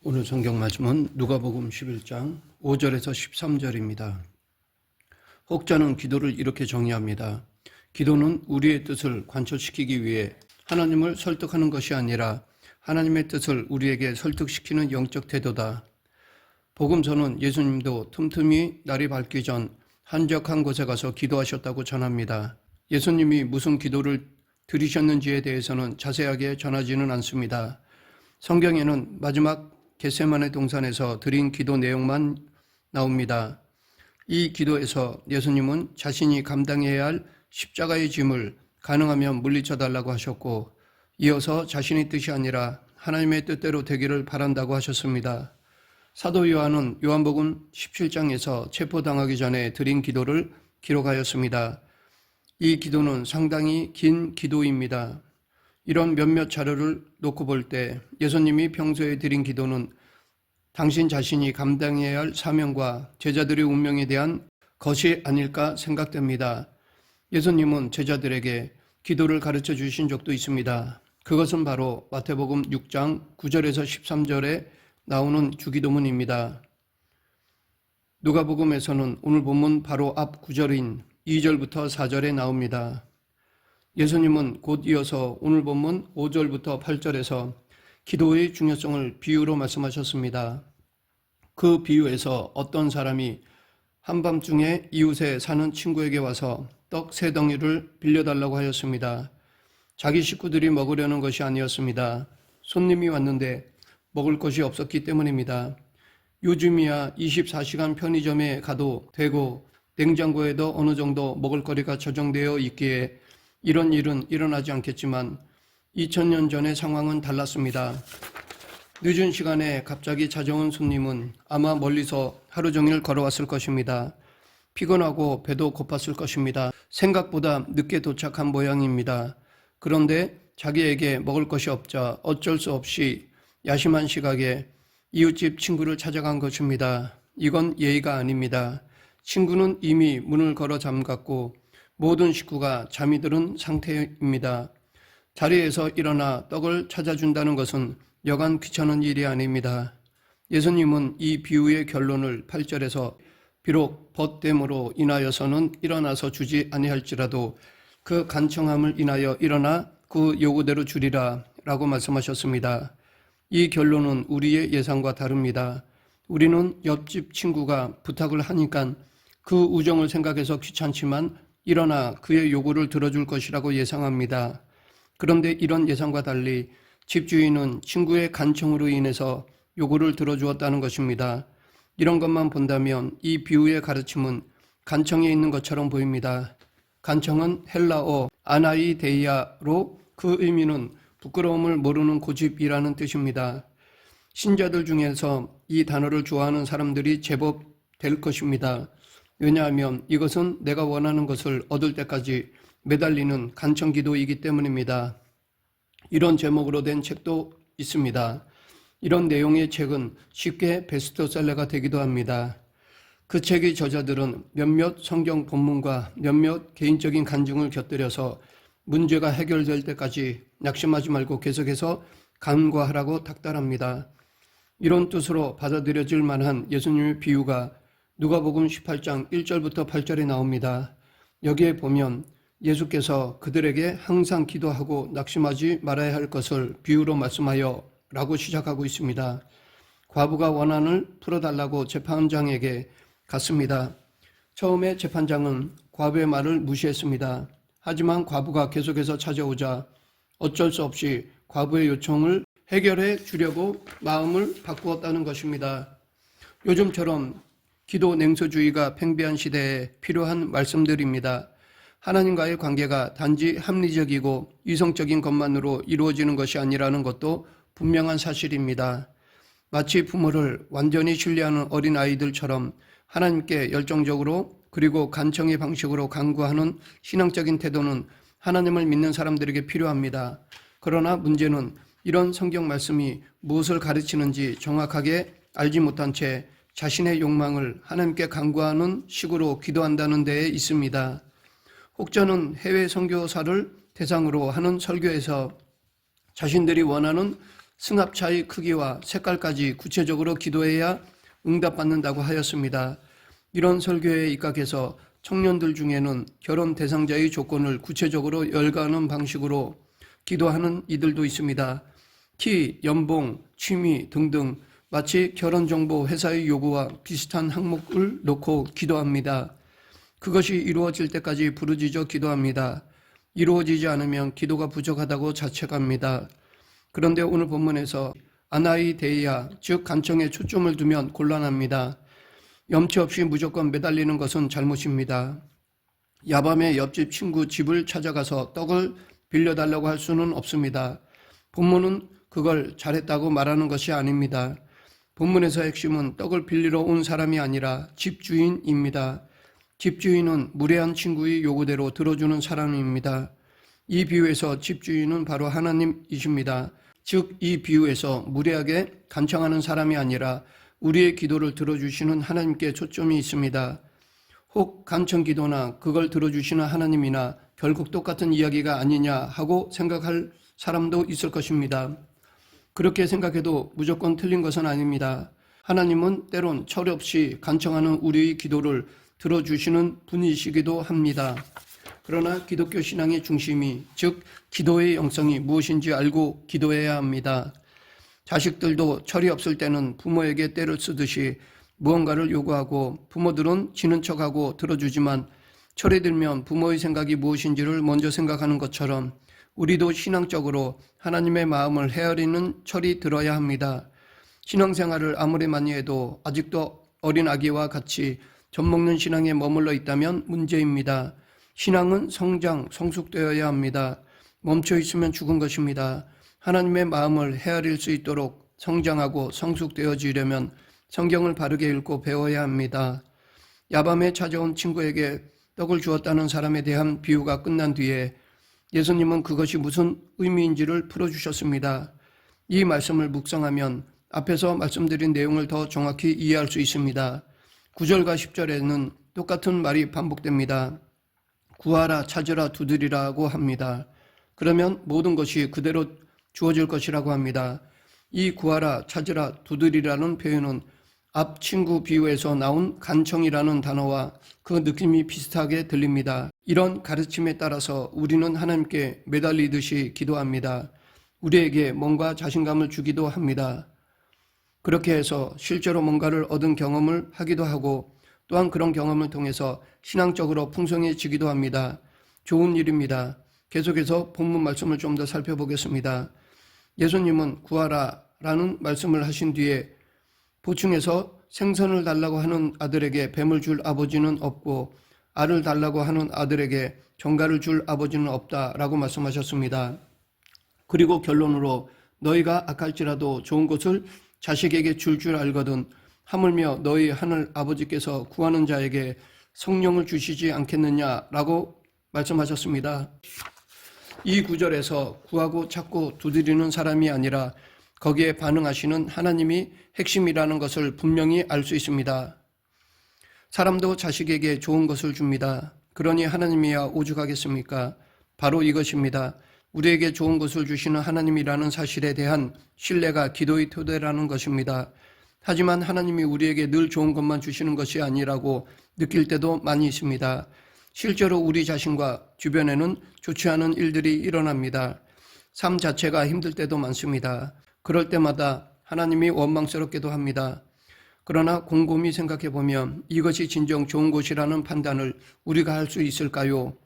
오늘 성경 말씀은 누가복음 11장 5절에서 13절입니다. 혹자는 기도를 이렇게 정의합니다. 기도는 우리의 뜻을 관철시키기 위해 하나님을 설득하는 것이 아니라 하나님의 뜻을 우리에게 설득시키는 영적 태도다. 복음서는 예수님도 틈틈이 날이 밝기 전 한적한 곳에 가서 기도하셨다고 전합니다. 예수님이 무슨 기도를 드리셨는지에 대해서는 자세하게 전하지는 않습니다. 성경에는 마지막 겟세마네 동산에서 드린 기도 내용만 나옵니다. 이 기도에서 예수님은 자신이 감당해야 할 십자가의 짐을 가능하면 물리쳐 달라고 하셨고, 이어서 자신의 뜻이 아니라 하나님의 뜻대로 되기를 바란다고 하셨습니다. 사도 요한은 요한복음 17장에서 체포당하기 전에 드린 기도를 기록하였습니다. 이 기도는 상당히 긴 기도입니다. 이런 몇몇 자료를 놓고 볼 때 예수님이 평소에 드린 기도는 당신 자신이 감당해야 할 사명과 제자들의 운명에 대한 것이 아닐까 생각됩니다. 예수님은 제자들에게 기도를 가르쳐 주신 적도 있습니다. 그것은 바로 마태복음 6장 9절에서 13절에 나오는 주기도문입니다. 누가복음에서는 오늘 본문 바로 앞 9절인 2절부터 4절에 나옵니다. 예수님은 곧 이어서 오늘 본문 5절부터 8절에서 기도의 중요성을 비유로 말씀하셨습니다. 그 비유에서 어떤 사람이 한밤중에 이웃에 사는 친구에게 와서 떡 3덩이를 빌려달라고 하였습니다. 자기 식구들이 먹으려는 것이 아니었습니다. 손님이 왔는데 먹을 것이 없었기 때문입니다. 요즘이야 24시간 편의점에 가도 되고 냉장고에도 어느 정도 먹을 거리가 저장되어 있기에 이런 일은 일어나지 않겠지만 2000년 전의 상황은 달랐습니다. 늦은 시간에 갑자기 찾아온 손님은 아마 멀리서 하루 종일 걸어왔을 것입니다. 피곤하고 배도 고팠을 것입니다. 생각보다 늦게 도착한 모양입니다. 그런데 자기에게 먹을 것이 없자 어쩔 수 없이 야심한 시각에 이웃집 친구를 찾아간 것입니다. 이건 예의가 아닙니다. 친구는 이미 문을 걸어 잠갔고 모든 식구가 잠이 들은 상태입니다. 자리에서 일어나 떡을 찾아준다는 것은 여간 귀찮은 일이 아닙니다. 예수님은 이 비유의 결론을 8절에서 비록 벗됨으로 인하여서는 일어나서 주지 아니할지라도 그 간청함을 인하여 일어나 그 요구대로 주리라 라고 말씀하셨습니다. 이 결론은 우리의 예상과 다릅니다. 우리는 옆집 친구가 부탁을 하니까 그 우정을 생각해서 귀찮지만 일어나 그의 요구를 들어줄 것이라고 예상합니다. 그런데 이런 예상과 달리 집주인은 친구의 간청으로 인해서 요구를 들어주었다는 것입니다. 이런 것만 본다면 이 비유의 가르침은 간청에 있는 것처럼 보입니다. 간청은 헬라어 아나이데이아로 그 의미는 부끄러움을 모르는 고집이라는 뜻입니다. 신자들 중에서 이 단어를 좋아하는 사람들이 제법 될 것입니다. 왜냐하면 이것은 내가 원하는 것을 얻을 때까지 매달리는 간청기도이기 때문입니다. 이런 제목으로 된 책도 있습니다. 이런 내용의 책은 쉽게 베스트셀러가 되기도 합니다. 그 책의 저자들은 몇몇 성경 본문과 몇몇 개인적인 간증을 곁들여서 문제가 해결될 때까지 낙심하지 말고 계속해서 간과하라고 닥달합니다. 이런 뜻으로 받아들여질 만한 예수님의 비유가 누가복음 18장 1절부터 8절에 나옵니다. 여기에 보면 예수께서 그들에게 항상 기도하고 낙심하지 말아야 할 것을 비유로 말씀하여 라고 시작하고 있습니다. 과부가 원한을 풀어달라고 재판장에게 갔습니다. 처음에 재판장은 과부의 말을 무시했습니다. 하지만 과부가 계속해서 찾아오자 어쩔 수 없이 과부의 요청을 해결해 주려고 마음을 바꾸었다는 것입니다. 요즘처럼 기도 냉소주의가 팽배한 시대에 필요한 말씀들입니다. 하나님과의 관계가 단지 합리적이고 이성적인 것만으로 이루어지는 것이 아니라는 것도 분명한 사실입니다. 마치 부모를 완전히 신뢰하는 어린아이들처럼 하나님께 열정적으로 그리고 간청의 방식으로 간구하는 신앙적인 태도는 하나님을 믿는 사람들에게 필요합니다. 그러나 문제는 이런 성경 말씀이 무엇을 가르치는지 정확하게 알지 못한 채 자신의 욕망을 하나님께 간구하는 식으로 기도한다는 데에 있습니다. 혹자는 해외 선교사를 대상으로 하는 설교에서 자신들이 원하는 승합차의 크기와 색깔까지 구체적으로 기도해야 응답받는다고 하였습니다. 이런 설교에 입각해서 청년들 중에는 결혼 대상자의 조건을 구체적으로 열거하는 방식으로 기도하는 이들도 있습니다. 키, 연봉, 취미 등등 마치 결혼정보 회사의 요구와 비슷한 항목을 놓고 기도합니다. 그것이 이루어질 때까지 부르짖어 기도합니다. 이루어지지 않으면 기도가 부족하다고 자책합니다. 그런데 오늘 본문에서 아나이데이아, 즉 간청에 초점을 두면 곤란합니다. 염치 없이 무조건 매달리는 것은 잘못입니다. 야밤에 옆집 친구 집을 찾아가서 떡을 빌려달라고 할 수는 없습니다. 본문은 그걸 잘했다고 말하는 것이 아닙니다. 본문에서 핵심은 떡을 빌리러 온 사람이 아니라 집주인입니다. 집주인은 무례한 친구의 요구대로 들어주는 사람입니다. 이 비유에서 집주인은 바로 하나님이십니다. 즉, 이 비유에서 무례하게 간청하는 사람이 아니라 우리의 기도를 들어주시는 하나님께 초점이 있습니다. 혹 간청 기도나 그걸 들어주시는 하나님이나 결국 똑같은 이야기가 아니냐 하고 생각할 사람도 있을 것입니다. 그렇게 생각해도 무조건 틀린 것은 아닙니다. 하나님은 때론 철 없이 간청하는 우리의 기도를 들어주시는 분이시기도 합니다. 그러나 기독교 신앙의 중심이, 즉 기도의 영성이 무엇인지 알고 기도해야 합니다. 자식들도 철이 없을 때는 부모에게 때를 쓰듯이 무언가를 요구하고 부모들은 지는 척하고 들어주지만 철이 들면 부모의 생각이 무엇인지를 먼저 생각하는 것처럼 우리도 신앙적으로 하나님의 마음을 헤아리는 철이 들어야 합니다. 신앙생활을 아무리 많이 해도 아직도 어린 아기와 같이 젖먹는 신앙에 머물러 있다면 문제입니다. 신앙은 성장, 성숙되어야 합니다. 멈춰 있으면 죽은 것입니다. 하나님의 마음을 헤아릴 수 있도록 성장하고 성숙되어지려면 성경을 바르게 읽고 배워야 합니다. 야밤에 찾아온 친구에게 떡을 주었다는 사람에 대한 비유가 끝난 뒤에 예수님은 그것이 무슨 의미인지를 풀어주셨습니다. 이 말씀을 묵상하면 앞에서 말씀드린 내용을 더 정확히 이해할 수 있습니다. 9절과 10절에는 똑같은 말이 반복됩니다. 구하라, 찾으라, 두드리라고 합니다. 그러면 모든 것이 그대로 주어질 것이라고 합니다. 이 구하라, 찾으라, 두드리라는 표현은 앞 친구 비유에서 나온 간청이라는 단어와 그 느낌이 비슷하게 들립니다. 이런 가르침에 따라서 우리는 하나님께 매달리듯이 기도합니다. 우리에게 뭔가 자신감을 주기도 합니다. 그렇게 해서 실제로 뭔가를 얻은 경험을 하기도 하고 또한 그런 경험을 통해서 신앙적으로 풍성해지기도 합니다. 좋은 일입니다. 계속해서 본문 말씀을 좀 더 살펴보겠습니다. 예수님은 구하라 라는 말씀을 하신 뒤에 보충해서 생선을 달라고 하는 아들에게 뱀을 줄 아버지는 없고 알을 달라고 하는 아들에게 정갈을 줄 아버지는 없다라고 말씀하셨습니다. 그리고 결론으로 너희가 악할지라도 좋은 것을 자식에게 줄 알거든 하물며 너희 하늘 아버지께서 구하는 자에게 성령을 주시지 않겠느냐라고 말씀하셨습니다. 이 구절에서 구하고 찾고 두드리는 사람이 아니라 거기에 반응하시는 하나님이 핵심이라는 것을 분명히 알 수 있습니다. 사람도 자식에게 좋은 것을 줍니다. 그러니 하나님이야 오죽하겠습니까? 바로 이것입니다. 우리에게 좋은 것을 주시는 하나님이라는 사실에 대한 신뢰가 기도의 토대라는 것입니다. 하지만 하나님이 우리에게 늘 좋은 것만 주시는 것이 아니라고 느낄 때도 많이 있습니다. 실제로 우리 자신과 주변에는 좋지 않은 일들이 일어납니다. 삶 자체가 힘들 때도 많습니다. 그럴 때마다 하나님이 원망스럽기도 합니다. 그러나 곰곰이 생각해보면 이것이 진정 좋은 것이라는 판단을 우리가 할 수 있을까요?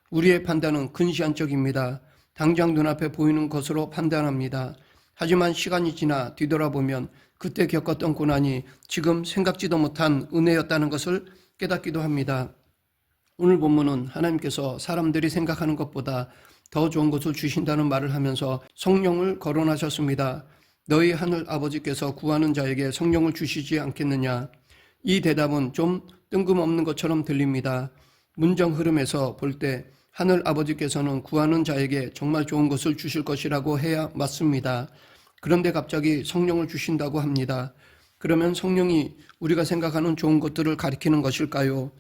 우리의 판단은 근시안적입니다. 당장 눈앞에 보이는 것으로 판단합니다. 하지만 시간이 지나 뒤돌아보면 그때 겪었던 고난이 지금 생각지도 못한 은혜였다는 것을 깨닫기도 합니다. 오늘 본문은 하나님께서 사람들이 생각하는 것보다 더 좋은 것을 주신다는 말을 하면서 성령을 거론하셨습니다. 너희 하늘 아버지께서 구하는 자에게 성령을 주시지 않겠느냐? 이 대답은 좀 뜬금없는 것처럼 들립니다. 문장 흐름에서 볼 때 하늘 아버지께서는 구하는 자에게 정말 좋은 것을 주실 것이라고 해야 맞습니다. 그런데 갑자기 성령을 주신다고 합니다. 그러면 성령이 우리가 생각하는 좋은 것들을 가리키는 것일까요?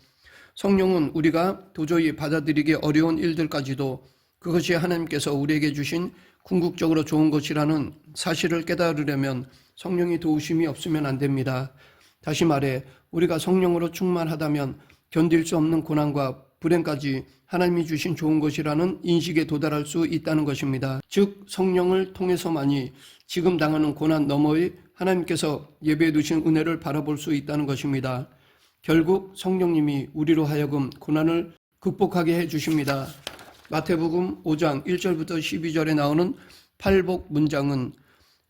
성령은 우리가 도저히 받아들이기 어려운 일들까지도 그것이 하나님께서 우리에게 주신 궁극적으로 좋은 것이라는 사실을 깨달으려면 성령의 도우심이 없으면 안 됩니다. 다시 말해 우리가 성령으로 충만하다면 견딜 수 없는 고난과 불행까지 하나님이 주신 좋은 것이라는 인식에 도달할 수 있다는 것입니다. 즉 성령을 통해서만이 지금 당하는 고난 너머의 하나님께서 예배해 두신 은혜를 바라볼 수 있다는 것입니다. 결국 성령님이 우리로 하여금 고난을 극복하게 해주십니다. 마태복음 5장 1절부터 12절에 나오는 팔복 문장은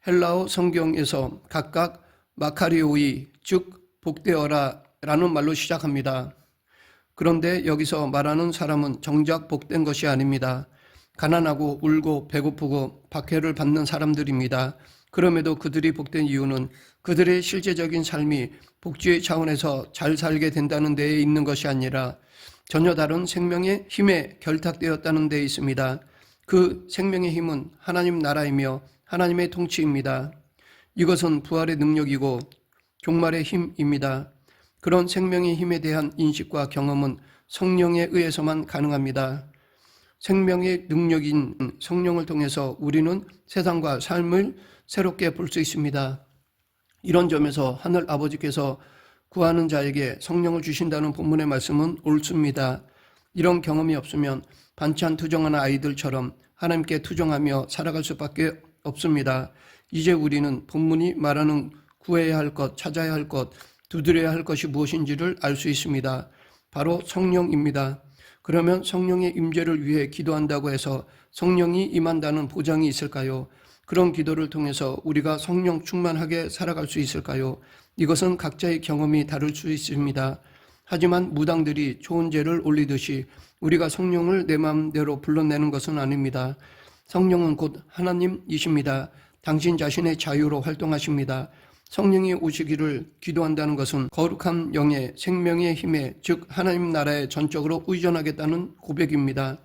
헬라어 성경에서 각각 마카리오이 즉 복되어라 라는 말로 시작합니다. 그런데 여기서 말하는 사람은 정작 복된 것이 아닙니다. 가난하고 울고 배고프고 박해를 받는 사람들입니다. 그럼에도 그들이 복된 이유는 그들의 실제적인 삶이 복지의 차원에서 잘 살게 된다는 데에 있는 것이 아니라 전혀 다른 생명의 힘에 결탁되었다는 데에 있습니다. 그 생명의 힘은 하나님 나라이며 하나님의 통치입니다. 이것은 부활의 능력이고 종말의 힘입니다. 그런 생명의 힘에 대한 인식과 경험은 성령에 의해서만 가능합니다. 생명의 능력인 성령을 통해서 우리는 세상과 삶을 새롭게 볼 수 있습니다. 이런 점에서 하늘 아버지께서 구하는 자에게 성령을 주신다는 본문의 말씀은 옳습니다. 이런 경험이 없으면 반찬 투정하는 아이들처럼 하나님께 투정하며 살아갈 수밖에 없습니다. 이제 우리는 본문이 말하는 구해야 할 것, 찾아야 할 것, 두드려야 할 것이 무엇인지를 알 수 있습니다. 바로 성령입니다. 그러면 성령의 임재를 위해 기도한다고 해서 성령이 임한다는 보장이 있을까요? 그런 기도를 통해서 우리가 성령 충만하게 살아갈 수 있을까요? 이것은 각자의 경험이 다를 수 있습니다. 하지만 무당들이 초혼제를 올리듯이 우리가 성령을 내 마음대로 불러내는 것은 아닙니다. 성령은 곧 하나님이십니다. 당신 자신의 자유로 활동하십니다. 성령이 오시기를 기도한다는 것은 거룩한 영의 생명의 힘에 즉 하나님 나라에 전적으로 의존하겠다는 고백입니다.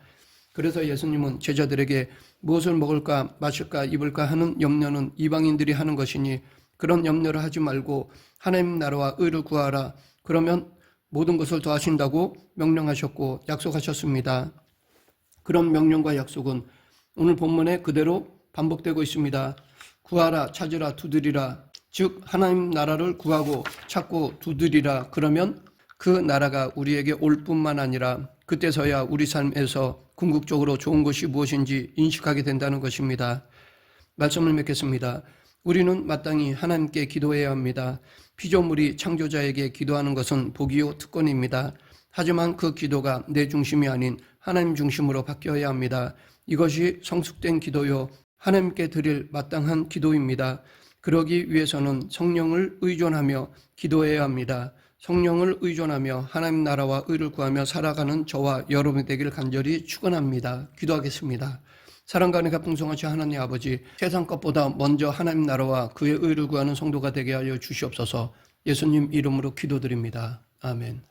그래서 예수님은 제자들에게 무엇을 먹을까 마실까 입을까 하는 염려는 이방인들이 하는 것이니 그런 염려를 하지 말고 하나님 나라와 의를 구하라. 그러면 모든 것을 더하신다고 명령하셨고 약속하셨습니다. 그런 명령과 약속은 오늘 본문에 그대로 반복되고 있습니다. 구하라, 찾으라, 두드리라. 즉 하나님 나라를 구하고 찾고 두드리라. 그러면 그 나라가 우리에게 올 뿐만 아니라 그때서야 우리 삶에서 궁극적으로 좋은 것이 무엇인지 인식하게 된다는 것입니다. 말씀을 맺겠습니다. 우리는 마땅히 하나님께 기도해야 합니다. 피조물이 창조자에게 기도하는 것은 복이요 특권입니다. 하지만 그 기도가 내 중심이 아닌 하나님 중심으로 바뀌어야 합니다. 이것이 성숙된 기도요 하나님께 드릴 마땅한 기도입니다. 그러기 위해서는 성령을 의존하며 기도해야 합니다. 성령을 의존하며 하나님 나라와 의를 구하며 살아가는 저와 여러분이 되길 간절히 축원합니다. 기도하겠습니다. 사랑과 은혜가 풍성하신 하나님 아버지, 세상 것보다 먼저 하나님 나라와 그의 의를 구하는 성도가 되게 하여 주시옵소서. 예수님 이름으로 기도드립니다. 아멘.